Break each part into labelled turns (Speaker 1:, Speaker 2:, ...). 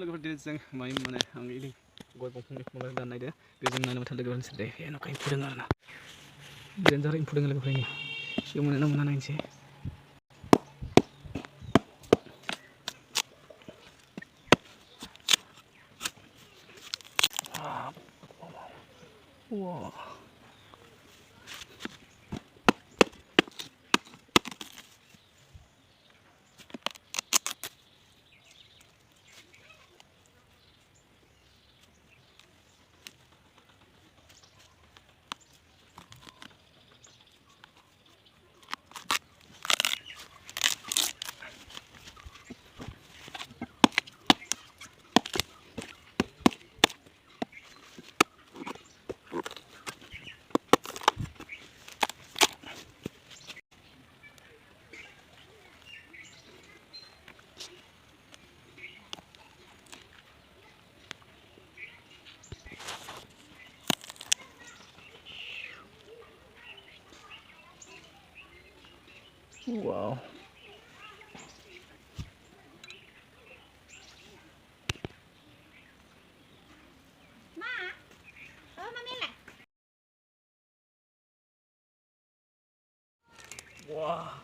Speaker 1: लोगोफोर दिनै जों माइ माने आं इदि गय दंफांनि माबा दाननायदो बे जों नायनो थाखाय लोगोफोर नोंसोर दे एन'खा एम्फौ दोङो आरोना देन्जार एम्फौ दोङो लोगोफोरनि सिगां मोनो ना मोना नायनोसै wow wow wow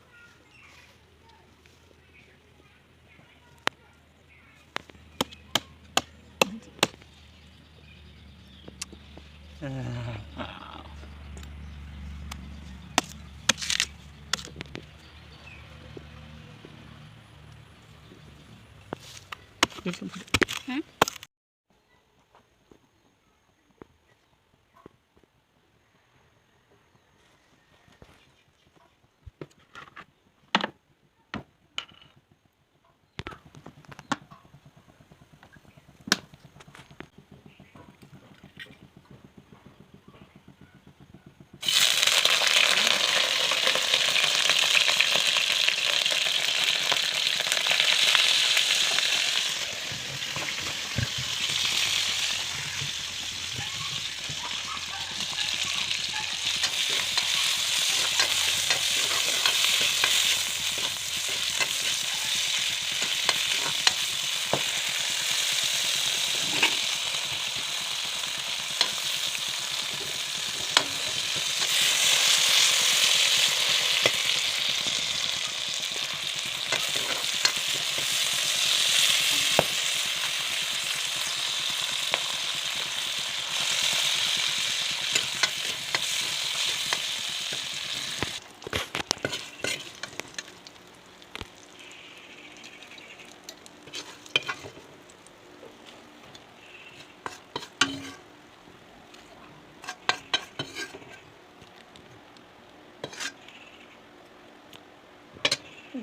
Speaker 1: Hmm?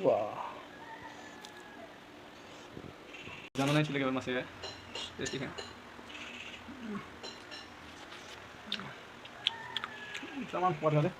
Speaker 1: wow jangan naik lagi mas ya jadi kan sama kuat kali